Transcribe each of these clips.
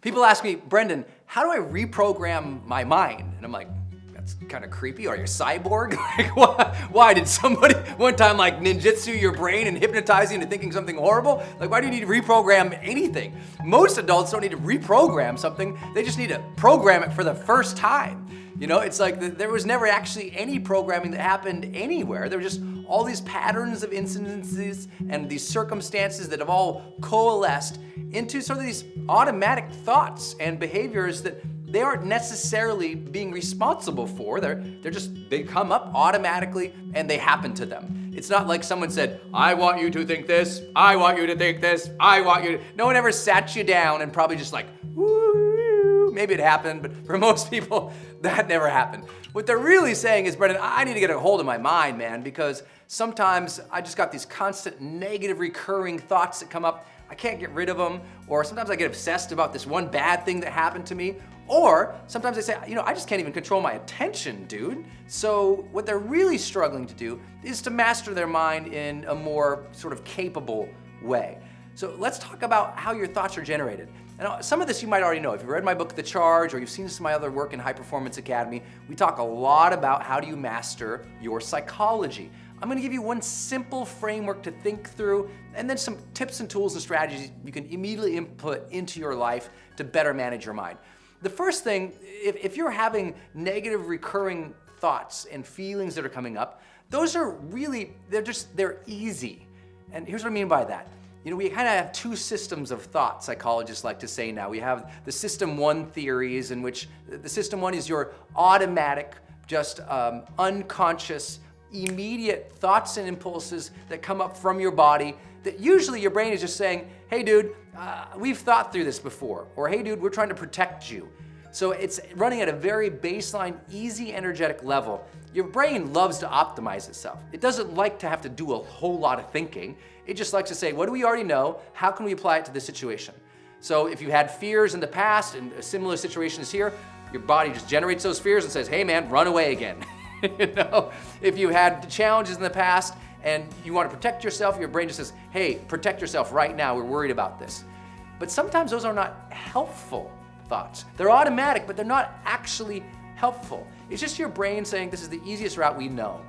People ask me, Brendan, how do I reprogram my mind? And I'm like, that's kind of creepy. Are you a cyborg? Why did somebody one time like ninjutsu your brain and hypnotize you into thinking something horrible? Like, why do you need to reprogram anything? Most adults don't need to reprogram something. They just need to program it for the first time. You know, it's like there was never actually any programming that happened anywhere. There were just all these patterns of incidences and these circumstances that have all coalesced into sort of these automatic thoughts and behaviors that they aren't necessarily being responsible for. They come up automatically and they happen to them. It's not like someone said, I want you to think this, I want you to think this, I want you to. No one ever sat you down and probably just like, woo, maybe it happened, but for most people, that never happened. What they're really saying is, Brendan, I need to get a hold of my mind, man, because sometimes I just got these constant negative recurring thoughts that come up. I can't get rid of them, or sometimes I get obsessed about this one bad thing that happened to me, or sometimes I say, I just can't even control my attention, dude. So what they're really struggling to do is to master their mind in a more sort of capable way. So let's talk about how your thoughts are generated. And some of this you might already know. If you've read my book, The Charge, or you've seen some of my other work in High Performance Academy, we talk a lot about how do you master your psychology. I'm gonna give you one simple framework to think through, and then some tips and tools and strategies you can immediately input into your life to better manage your mind. The first thing, if you're having negative recurring thoughts and feelings that are coming up, those are really, they're easy. And here's what I mean by that. We kind of have two systems of thought, psychologists like to say now. We have the system one theories, in which the system one is your automatic, just unconscious, immediate thoughts and impulses that come up from your body that usually your brain is just saying, hey dude, we've thought through this before, or hey dude, we're trying to protect you. So it's running at a very baseline, easy, energetic level. Your brain loves to optimize itself. It doesn't like to have to do a whole lot of thinking. It just likes to say, what do we already know? How can we apply it to this situation? So if you had fears in the past and a similar situation is here, your body just generates those fears and says, hey man, run away again. If you had challenges in the past and you want to protect yourself, your brain just says, hey, protect yourself right now, we're worried about this. But sometimes those are not helpful thoughts. They're automatic, but they're not actually helpful. It's just your brain saying this is the easiest route we know.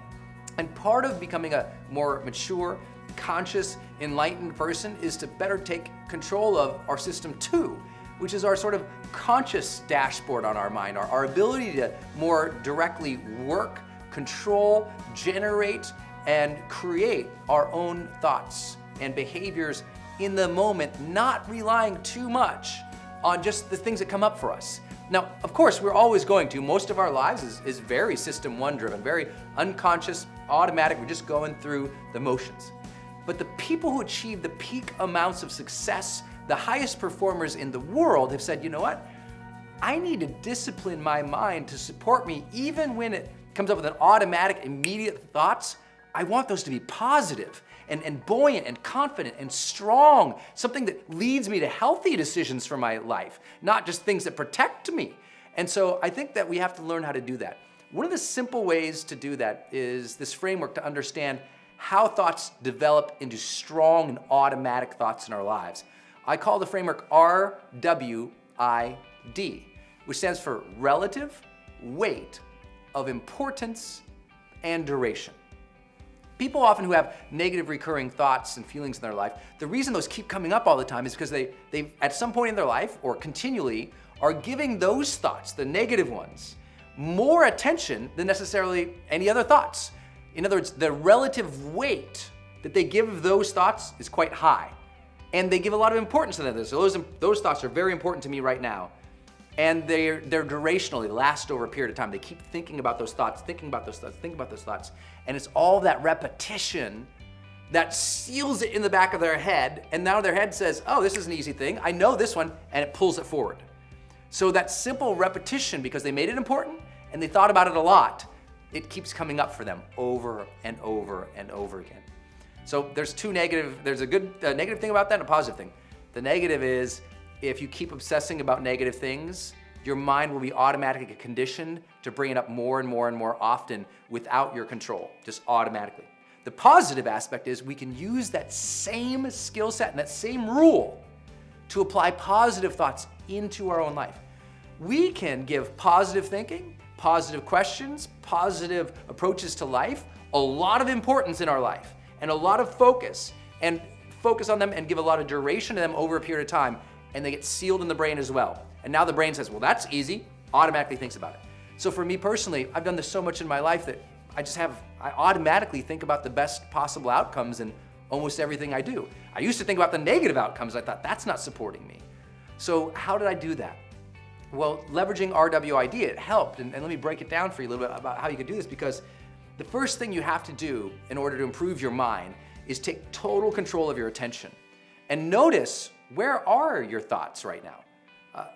And part of becoming a more mature, conscious, enlightened person is to better take control of our system two, which is our sort of conscious dashboard on our mind, our ability to more directly work, control, generate, and create our own thoughts and behaviors in the moment, not relying too much on just the things that come up for us. Now, of course, we're always going to. Most of our lives is very system one driven, very unconscious, automatic. We're just going through the motions. But the people who achieve the peak amounts of success, the highest performers in the world, have said, you know what? I need to discipline my mind to support me even when it comes up with an automatic, immediate thoughts. I want those to be positive and buoyant and confident and strong, something that leads me to healthy decisions for my life, not just things that protect me. And so I think that we have to learn how to do that. One of the simple ways to do that is this framework to understand how thoughts develop into strong and automatic thoughts in our lives. I call the framework RWID, which stands for relative, weight, of importance, and duration. People often who have negative recurring thoughts and feelings in their life, the reason those keep coming up all the time is because they at some point in their life or continually are giving those thoughts, the negative ones, more attention than necessarily any other thoughts. In other words, the relative weight that they give those thoughts is quite high. And they give a lot of importance to them. So those thoughts are very important to me right now. And they're durational, they last over a period of time. They keep thinking about those thoughts, thinking about those thoughts, thinking about those thoughts. And it's all that repetition that seals it in the back of their head. And now their head says, oh, this is an easy thing. I know this one, and it pulls it forward. So that simple repetition, because they made it important and they thought about it a lot, it keeps coming up for them over and over and over again. So there's a good negative thing about that and a positive thing. The negative is, if you keep obsessing about negative things, your mind will be automatically conditioned to bring it up more and more and more often without your control, just automatically. The positive aspect is we can use that same skill set and that same rule to apply positive thoughts into our own life. We can give positive thinking, positive questions, positive approaches to life, a lot of importance in our life, and a lot of focus on them and give a lot of duration to them over a period of time, and they get sealed in the brain as well. And now the brain says, well, that's easy, automatically thinks about it. So for me personally, I've done this so much in my life that I automatically think about the best possible outcomes in almost everything I do. I used to think about the negative outcomes. I thought, that's not supporting me. So how did I do that? Well, leveraging RWID, it helped. And let me break it down for you a little bit about how you could do this, because the first thing you have to do in order to improve your mind is take total control of your attention. And notice, where are your thoughts right now?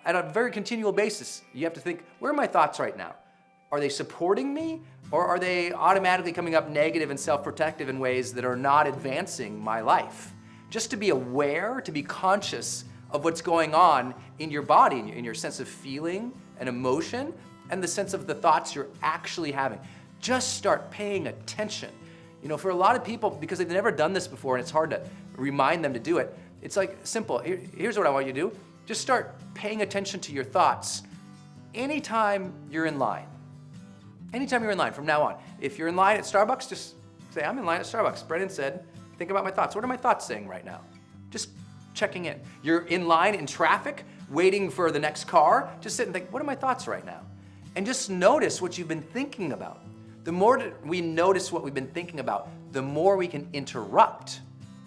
At a very continual basis, you have to think, where are my thoughts right now? Are they supporting me, or are they automatically coming up negative and self-protective in ways that are not advancing my life? Just to be aware, to be conscious of what's going on in your body, in your sense of feeling and emotion, and the sense of the thoughts you're actually having. Just start paying attention. You know, for a lot of people, because they've never done this before and it's hard to remind them to do it, it's like simple. Here's what I want you to do. Just start paying attention to your thoughts anytime you're in line. Anytime you're in line from now on. If you're in line at Starbucks, just say, I'm in line at Starbucks. Brendan said, think about my thoughts. What are my thoughts saying right now? Just checking in. You're in line in traffic, waiting for the next car. Just sit and think, what are my thoughts right now? And just notice what you've been thinking about. The more that we notice what we've been thinking about, the more we can interrupt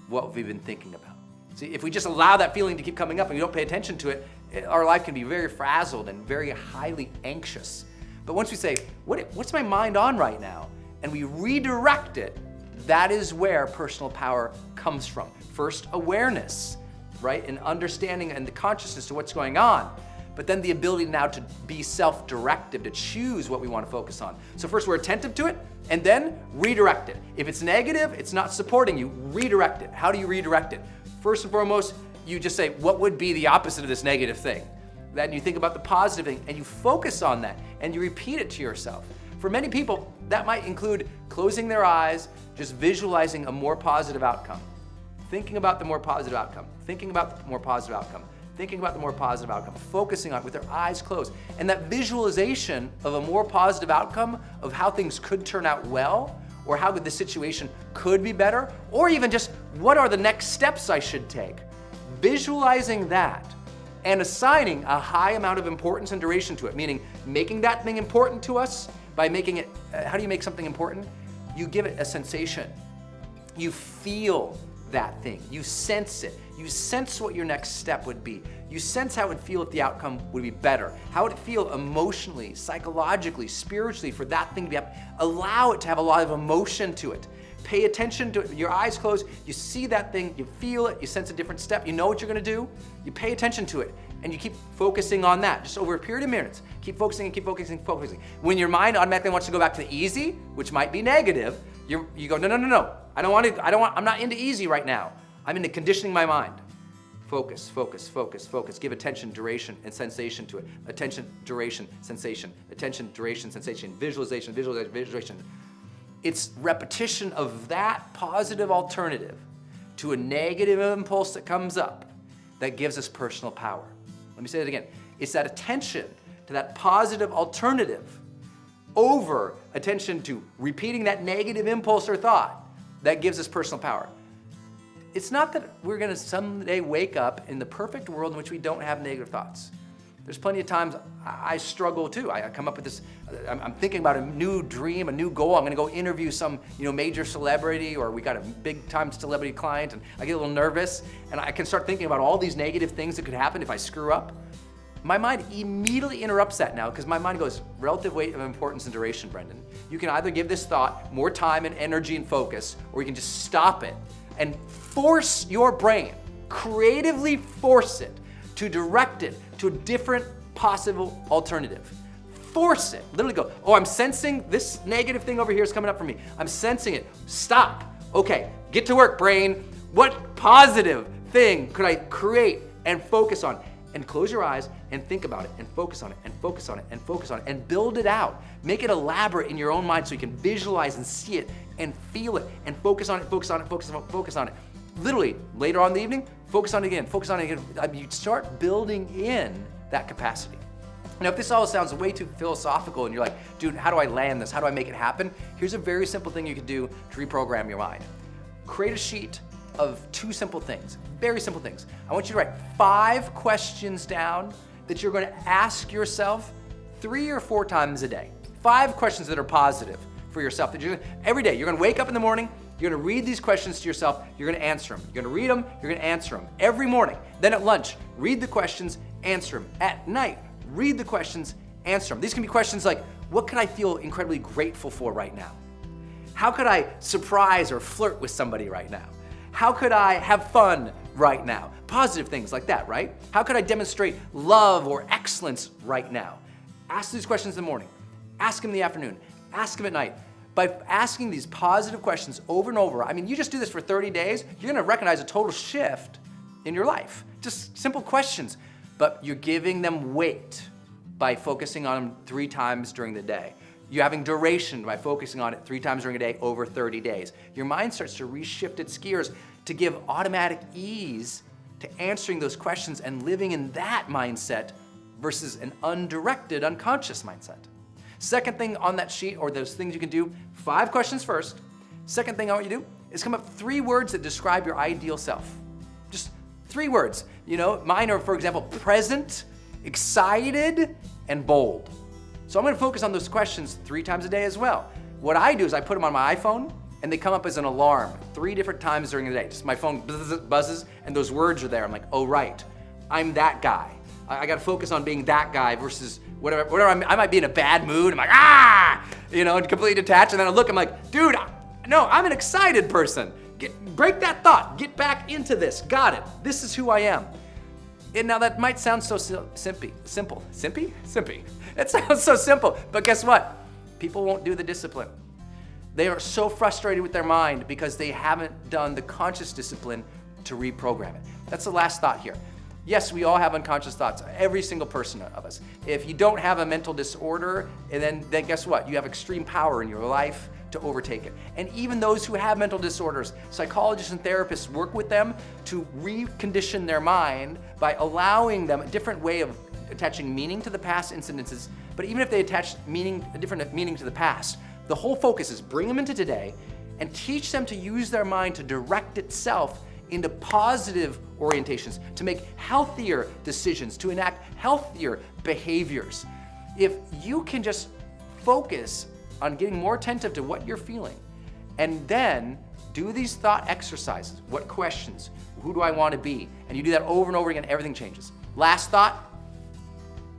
what we've been thinking about. See, if we just allow that feeling to keep coming up and we don't pay attention to it, our life can be very frazzled and very highly anxious. But once we say, what's my mind on right now? And we redirect it, that is where personal power comes from. First, awareness, right? And understanding and the consciousness to what's going on. But then the ability now to be self-directive, to choose what we want to focus on. So first we're attentive to it, and then redirect it. If it's negative, it's not supporting you, redirect it. How do you redirect it? First and foremost, you just say, what would be the opposite of this negative thing? Then you think about the positive thing, and you focus on that, and you repeat it to yourself. For many people, that might include closing their eyes, just visualizing a more positive outcome. Thinking about the more positive outcome. Thinking about the more positive outcome. Thinking about the more positive outcome. Focusing on it with their eyes closed. And that visualization of a more positive outcome, of how things could turn out well, or how the situation could be better, or even just what are the next steps I should take. Visualizing that and assigning a high amount of importance and duration to it, meaning making that thing important to us by making it, how do you make something important? You give it a sensation. You feel that thing. You sense it. You sense what your next step would be. You sense how it would feel if the outcome would be better. How would it feel emotionally, psychologically, spiritually for that thing to be happening? Allow it to have a lot of emotion to it. Pay attention to it. Your eyes closed, you see that thing, you feel it, you sense a different step, you know what you're gonna do, you pay attention to it, and you keep focusing on that, just over a period of minutes. Keep focusing and keep focusing and focusing. When your mind automatically wants to go back to the easy, which might be negative, you go, no. I'm not into easy right now. I'm into conditioning my mind. Focus, focus, focus, focus. Give attention, duration, and sensation to it. Attention, duration, sensation. Attention, duration, sensation. Visualization, visualization, visualization. It's repetition of that positive alternative to a negative impulse that comes up that gives us personal power. Let me say it again. It's that attention to that positive alternative over attention to repeating that negative impulse or thought that gives us personal power. It's not that we're gonna someday wake up in the perfect world in which we don't have negative thoughts. There's plenty of times I struggle too. I come up with this, I'm thinking about a new dream, a new goal. I'm gonna go interview some major celebrity, or we got a big time celebrity client, and I get a little nervous, and I can start thinking about all these negative things that could happen if I screw up. My mind immediately interrupts that now, because my mind goes, relative weight of importance and duration, Brendan. You can either give this thought more time and energy and focus, or you can just stop it and force your brain, creatively force it to direct it to a different possible alternative. Force it, literally go, oh, I'm sensing this negative thing over here is coming up for me. I'm sensing it, stop. Okay, get to work, brain. What positive thing could I create and focus on? And close your eyes and think about it and focus on it and focus on it and focus on it and build it out. Make it elaborate in your own mind so you can visualize and see it and feel it and focus on it, focus on it, focus on it. Literally, later on in the evening, focus on it again, focus on it again. You start building in that capacity. Now, if this all sounds way too philosophical and you're like, dude, how do I land this? How do I make it happen? Here's a very simple thing you can do to reprogram your mind. Create a sheet of 2 simple things, very simple things. I want you to write 5 questions down that you're going to ask yourself 3 or 4 times a day. 5 questions that are positive for yourself. Every day, you're going to wake up in the morning, you're going to read these questions to yourself, you're going to answer them. You're going to read them, you're going to answer them every morning. Then at lunch, read the questions, answer them. At night, read the questions, answer them. These can be questions like, what can I feel incredibly grateful for right now? How could I surprise or flirt with somebody right now? How could I have fun right now? Positive things like that, right? How could I demonstrate love or excellence right now? Ask these questions in the morning. Ask them in the afternoon. Ask them at night. By asking these positive questions over and over, I mean, you just do this for 30 days, you're gonna recognize a total shift in your life. Just simple questions, but you're giving them weight by focusing on them 3 times during the day. You're having duration by focusing on it 3 times during a day over 30 days. Your mind starts to reshift its gears to give automatic ease to answering those questions and living in that mindset versus an undirected, unconscious mindset. Second thing on that sheet, or those things you can do, 5 questions first. Second thing I want you to do is come up with 3 words that describe your ideal self. Just 3 words. You know, mine are, for example, present, excited, and bold. So I'm gonna focus on those questions 3 times a day as well. What I do is I put them on my iPhone and they come up as an alarm 3 different times during the day. Just my phone buzzes and those words are there. I'm like, oh right, I'm that guy. I gotta focus on being that guy versus whatever I might be in a bad mood. I'm like, and completely detached. And then I look, I'm like, dude, no, I'm an excited person. Break that thought, get back into this, got it. This is who I am. And now that might sound so simple. Simpy? It sounds so simple, but guess what? People won't do the discipline. They are so frustrated with their mind because they haven't done the conscious discipline to reprogram it. That's the last thought here. Yes, we all have unconscious thoughts, every single person of us. If you don't have a mental disorder, then guess what? You have extreme power in your life to overtake it. And even those who have mental disorders, psychologists and therapists work with them to recondition their mind by allowing them a different way of attaching meaning to the past incidences. But even if they attach a different meaning to the past, the whole focus is bring them into today and teach them to use their mind to direct itself into positive orientations, to make healthier decisions, to enact healthier behaviors. If you can just focus on getting more attentive to what you're feeling and then do these thought exercises, what questions, who do I want to be, and you do that over and over again, everything changes. Last thought,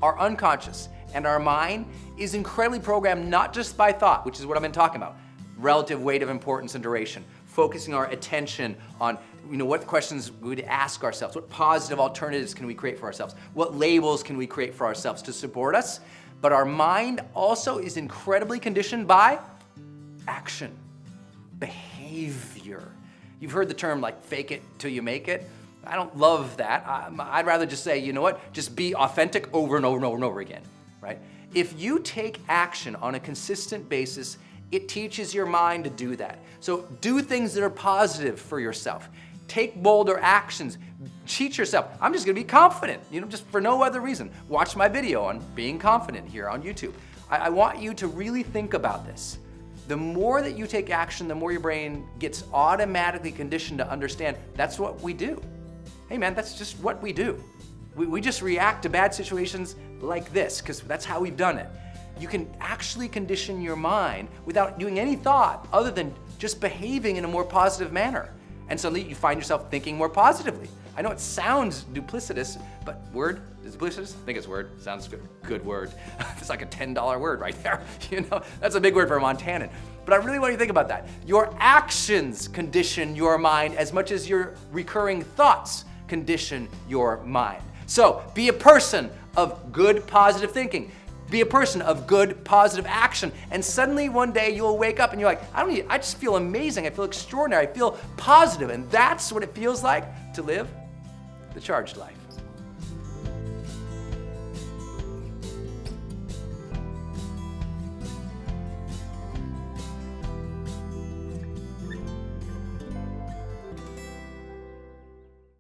our unconscious and our mind is incredibly programmed not just by thought, which is what I've been talking about, relative weight of importance and duration, focusing our attention on what questions we would ask ourselves, what positive alternatives can we create for ourselves, what labels can we create for ourselves to support us. But our mind also is incredibly conditioned by action, behavior. You've heard the term like fake it till you make it. I don't love that. I'd rather just say, you know what, just be authentic over and over and over and over again, right? If you take action on a consistent basis, it teaches your mind to do that. So do things that are positive for yourself. Take bolder actions. Teach yourself, I'm just gonna be confident, just for no other reason. Watch my video on being confident here on YouTube. I want you to really think about this. The more that you take action, the more your brain gets automatically conditioned to understand that's what we do. Hey man, that's just what we do. We just react to bad situations like this, because that's how we've done it. You can actually condition your mind without doing any thought other than just behaving in a more positive manner. And suddenly you find yourself thinking more positively. I know it sounds duplicitous, but word is duplicitous? I think it's word. Sounds good. Good word. It's like a $10 word right there. That's a big word for a Montanan. But I really want you to think about that. Your actions condition your mind as much as your recurring thoughts condition your mind. So be a person of good, positive thinking. Be a person of good, positive action. And suddenly one day you'll wake up and you're like, I just feel amazing. I feel extraordinary. I feel positive. And that's what it feels like to live the charged life.